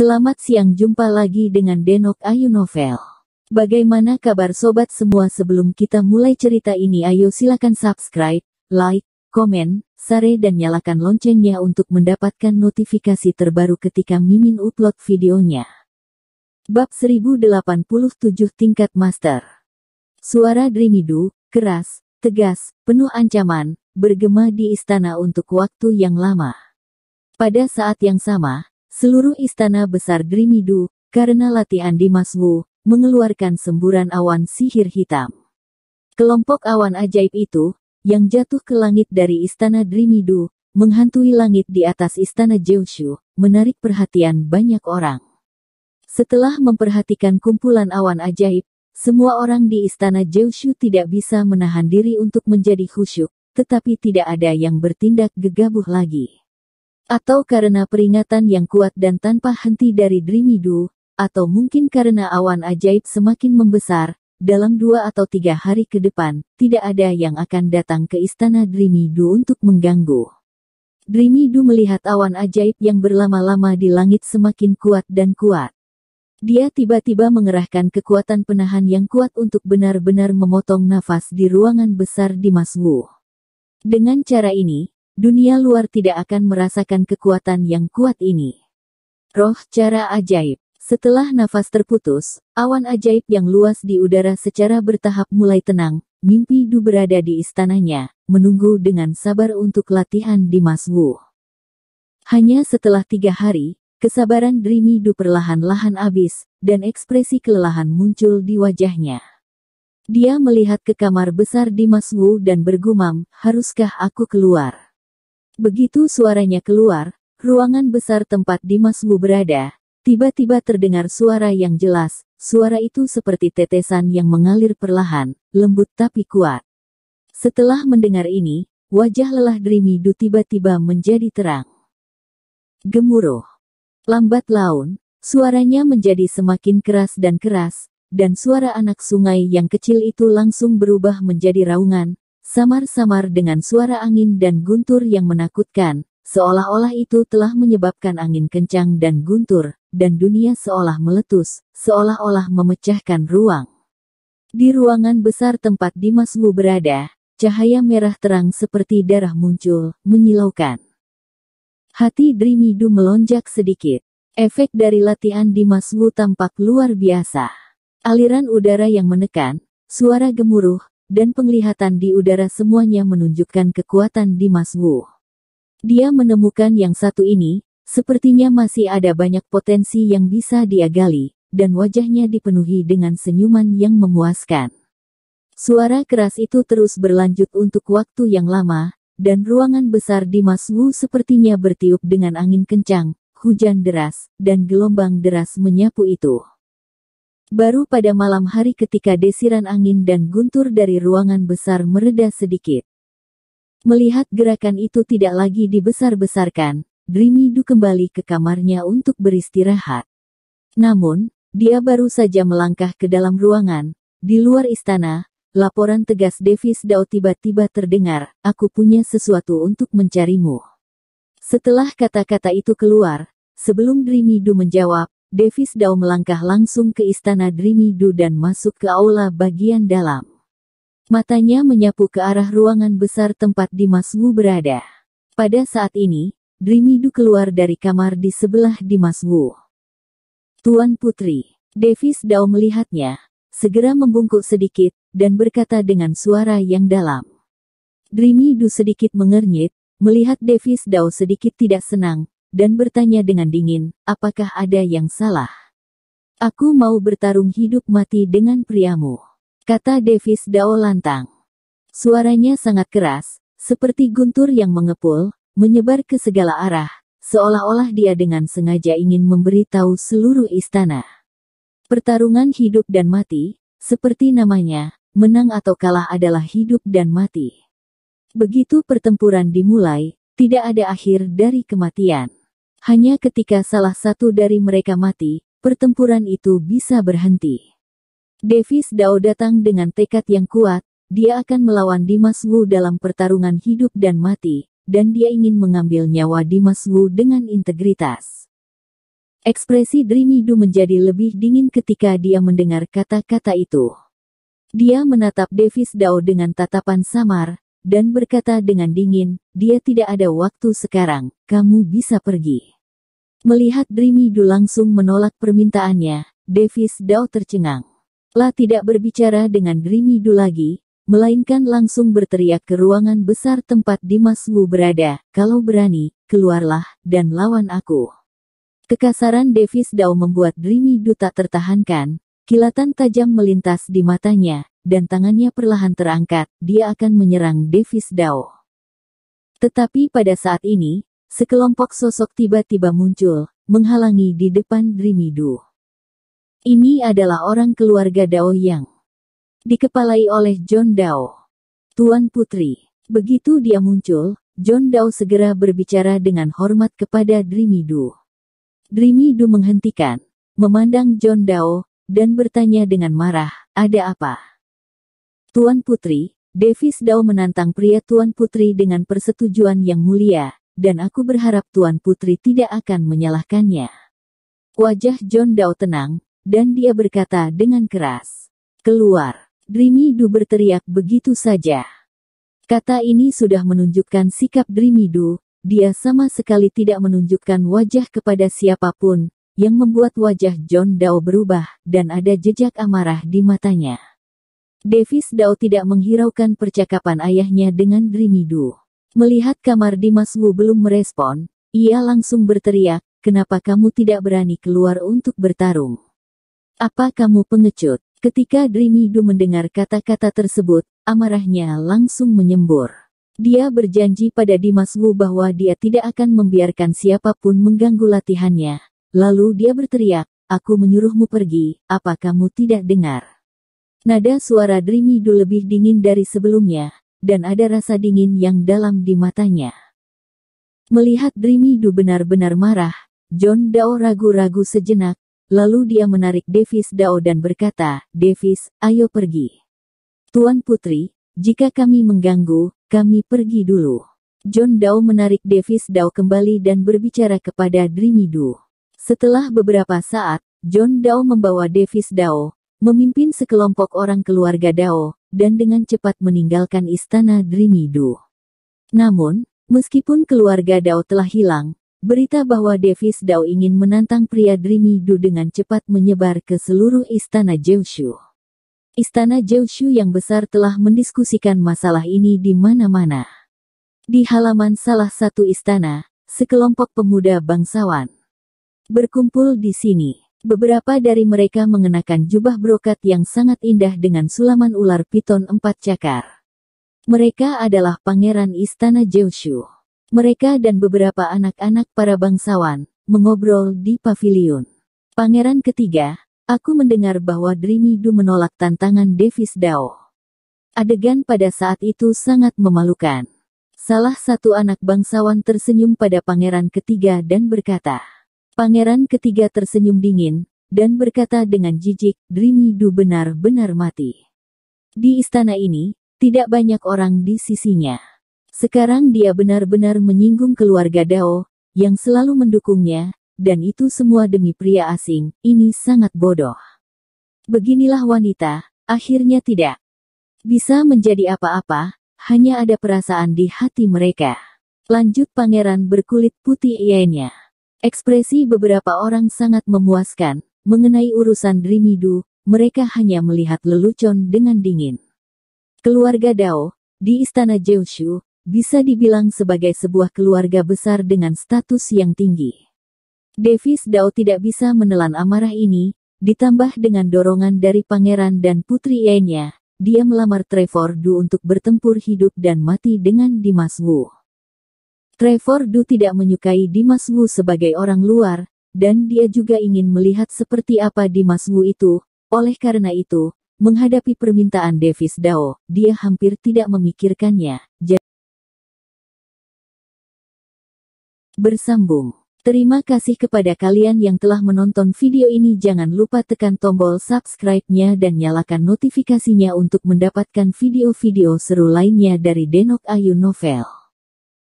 Selamat siang, jumpa lagi dengan Denok Ayu Novel. Bagaimana kabar sobat semua? Sebelum kita mulai cerita ini, ayo silakan subscribe, like, komen, share dan nyalakan loncengnya untuk mendapatkan notifikasi terbaru ketika Mimin upload videonya. Bab 1087 Tingkat Master. Suara Dreamidu, keras, tegas, penuh ancaman, bergema di istana untuk waktu yang lama. Pada saat yang sama, seluruh istana besar Dreamidu, karena latihan di Maswu, mengeluarkan semburan awan sihir hitam. Kelompok awan ajaib itu, yang jatuh ke langit dari istana Dreamidu, menghantui langit di atas istana Jeoshu, menarik perhatian banyak orang. Setelah memperhatikan kumpulan awan ajaib, semua orang di istana Jeoshu tidak bisa menahan diri untuk menjadi khusyuk, tetapi tidak ada yang bertindak gegabah lagi. Atau karena peringatan yang kuat dan tanpa henti dari Dreamidu, atau mungkin karena awan ajaib semakin membesar, dalam 2 atau 3 hari ke depan, tidak ada yang akan datang ke istana Dreamidu untuk mengganggu. Dreamidu melihat awan ajaib yang berlama-lama di langit semakin kuat dan kuat. Dia tiba-tiba mengerahkan kekuatan penahan yang kuat untuk benar-benar memotong nafas di ruangan besar di Maswu. Dengan cara ini, dunia luar tidak akan merasakan kekuatan yang kuat ini. Roh cara ajaib. Setelah nafas terputus, awan ajaib yang luas di udara secara bertahap mulai tenang. Mimpidu berada di istananya, menunggu dengan sabar untuk latihan di Maswu. Hanya setelah 3 hari, kesabaran Dreamidu perlahan-lahan habis, dan ekspresi kelelahan muncul di wajahnya. Dia melihat ke kamar besar di Maswu dan bergumam, "Haruskah aku keluar?" Begitu suaranya keluar, ruangan besar tempat di Maswu berada, tiba-tiba terdengar suara yang jelas. Suara itu seperti tetesan yang mengalir perlahan, lembut tapi kuat. Setelah mendengar ini, wajah lelah Dreamidu tiba-tiba menjadi terang. Gemuruh. Lambat laun, suaranya menjadi semakin keras, dan suara anak sungai yang kecil itu langsung berubah menjadi raungan, samar-samar dengan suara angin dan guntur yang menakutkan, seolah-olah itu telah menyebabkan angin kencang dan guntur, dan dunia seolah meletus, seolah-olah memecahkan ruang. Di ruangan besar tempat di Maswu berada, cahaya merah terang seperti darah muncul, menyilaukan. Hati Dreamidu melonjak sedikit. Efek dari latihan di Maswu tampak luar biasa. Aliran udara yang menekan, suara gemuruh, dan penglihatan di udara semuanya menunjukkan kekuatan di Maswu. Dia menemukan yang satu ini, sepertinya masih ada banyak potensi yang bisa dia gali, dan wajahnya dipenuhi dengan senyuman yang memuaskan. Suara keras itu terus berlanjut untuk waktu yang lama, dan ruangan besar di Maswu sepertinya bertiup dengan angin kencang, hujan deras, dan gelombang deras menyapu itu. Baru pada malam hari ketika desiran angin dan guntur dari ruangan besar mereda sedikit. Melihat gerakan itu tidak lagi dibesar-besarkan, Dreamidu kembali ke kamarnya untuk beristirahat. Namun, dia baru saja melangkah ke dalam ruangan. Di luar istana, laporan tegas Davis Dao tiba-tiba terdengar, "Aku punya sesuatu untuk mencarimu." Setelah kata-kata itu keluar, sebelum Dreamidu menjawab, Davis Dao melangkah langsung ke istana Dreamidu dan masuk ke aula bagian dalam. Matanya menyapu ke arah ruangan besar tempat di Maswu berada. Pada saat ini, Dreamidu keluar dari kamar di sebelah di Maswu. "Tuan Putri." Davis Dao melihatnya, segera membungkuk sedikit, dan berkata dengan suara yang dalam. Dreamidu sedikit mengernyit, melihat Davis Dao sedikit tidak senang, dan bertanya dengan dingin, "Apakah ada yang salah?" "Aku mau bertarung hidup mati dengan priamu," kata Davis Dao lantang. Suaranya sangat keras, seperti guntur yang mengepul, menyebar ke segala arah, seolah-olah dia dengan sengaja ingin memberitahu seluruh istana. Pertarungan hidup dan mati, seperti namanya, menang atau kalah adalah hidup dan mati. Begitu pertempuran dimulai, tidak ada akhir dari kematian. Hanya ketika salah satu dari mereka mati, pertempuran itu bisa berhenti. Davis Dao datang dengan tekad yang kuat, dia akan melawan Dimas Wu dalam pertarungan hidup dan mati, dan dia ingin mengambil nyawa Dimas Wu dengan integritas. Ekspresi Dreamy Do menjadi lebih dingin ketika dia mendengar kata-kata itu. Dia menatap Davis Dao dengan tatapan samar, dan berkata dengan dingin, dia tidak ada waktu sekarang, kamu bisa pergi. Melihat Dreamy Do langsung menolak permintaannya, Davis Dao tercengang. La tidak berbicara dengan Dreamy Do lagi, melainkan langsung berteriak ke ruangan besar tempat Dimas Wu berada, kalau berani, keluarlah, dan lawan aku. Kekasaran Davis Dao membuat Dreamy Do tak tertahankan, kilatan tajam melintas di matanya, dan tangannya perlahan terangkat, dia akan menyerang Davis Dao. Tetapi pada saat ini, sekelompok sosok tiba-tiba muncul, menghalangi di depan Dreamy Do. Ini adalah orang keluarga Dao yang dikepalai oleh John Dao. Tuan Putri. Begitu dia muncul, John Dao segera berbicara dengan hormat kepada Dreamy Do. Dreamy Do menghentikan, memandang John Dao, dan bertanya dengan marah, ada apa? Tuan Putri, Davis Dao menantang pria Tuan Putri dengan persetujuan yang mulia, dan aku berharap Tuan Putri tidak akan menyalahkannya. Wajah John Dao tenang, dan dia berkata dengan keras, keluar. Dreamy Do berteriak begitu saja. Kata ini sudah menunjukkan sikap Dreamy Do, dia sama sekali tidak menunjukkan wajah kepada siapapun, yang membuat wajah John Dao berubah, dan ada jejak amarah di matanya. Davis Dao tidak menghiraukan percakapan ayahnya dengan Dreamy Do. Melihat kamar Dimas Wu belum merespon, ia langsung berteriak, kenapa kamu tidak berani keluar untuk bertarung? Apa kamu pengecut? Ketika Dreamy Do mendengar kata-kata tersebut, amarahnya langsung menyembur. Dia berjanji pada Dimas Wu bahwa dia tidak akan membiarkan siapapun mengganggu latihannya. Lalu dia berteriak, aku menyuruhmu pergi, apa kamu tidak dengar? Nada suara Dreamy Do lebih dingin dari sebelumnya, dan ada rasa dingin yang dalam di matanya. Melihat Dreamy Do benar-benar marah, John Dao ragu-ragu sejenak, lalu dia menarik Davis Dao dan berkata, Davis, ayo pergi. Tuan Putri, jika kami mengganggu, kami pergi dulu. John Dao menarik Davis Dao kembali dan berbicara kepada Dreamy Do. Setelah beberapa saat, John Dao membawa Davis Dao, memimpin sekelompok orang keluarga Dao, dan dengan cepat meninggalkan istana Dreamy Do. Namun, meskipun keluarga Dao telah hilang, berita bahwa Davis Dao ingin menantang pria Dreamy Do dengan cepat menyebar ke seluruh istana Jiushu. Istana Jiushu yang besar telah mendiskusikan masalah ini di mana-mana. Di halaman salah satu istana, sekelompok pemuda bangsawan berkumpul di sini. Beberapa dari mereka mengenakan jubah brokat yang sangat indah dengan sulaman ular piton 4 cakar. Mereka adalah pangeran istana Jiushu. Mereka dan beberapa anak-anak para bangsawan mengobrol di paviliun. Pangeran ketiga, aku mendengar bahwa Dreamy Do menolak tantangan Davis Dao. Adegan pada saat itu sangat memalukan. Salah satu anak bangsawan tersenyum pada pangeran ketiga dan berkata. Pangeran ketiga tersenyum dingin, dan berkata dengan jijik, Dreamy Do benar-benar mati. Di istana ini, tidak banyak orang di sisinya. Sekarang dia benar-benar menyinggung keluarga Dao, yang selalu mendukungnya, dan itu semua demi pria asing, ini sangat bodoh. Beginilah wanita, akhirnya tidak bisa menjadi apa-apa, hanya ada perasaan di hati mereka. Lanjut pangeran berkulit putih lainnya. Ekspresi beberapa orang sangat memuaskan, mengenai urusan Dreamy Do, mereka hanya melihat lelucon dengan dingin. Keluarga Dao, di istana Jiushu, bisa dibilang sebagai sebuah keluarga besar dengan status yang tinggi. Davis Dao tidak bisa menelan amarah ini, ditambah dengan dorongan dari pangeran dan putri lainnya, dia melamar Trevor Du untuk bertempur hidup dan mati dengan Dimas Wu. Trevor Du tidak menyukai Dimas Wu sebagai orang luar, dan dia juga ingin melihat seperti apa Dimas Wu itu, oleh karena itu, menghadapi permintaan Davis Dao, dia hampir tidak memikirkannya. Bersambung. Terima kasih kepada kalian yang telah menonton video ini. Jangan lupa tekan tombol subscribe-nya dan nyalakan notifikasinya untuk mendapatkan video-video seru lainnya dari Denok Ayu Novel.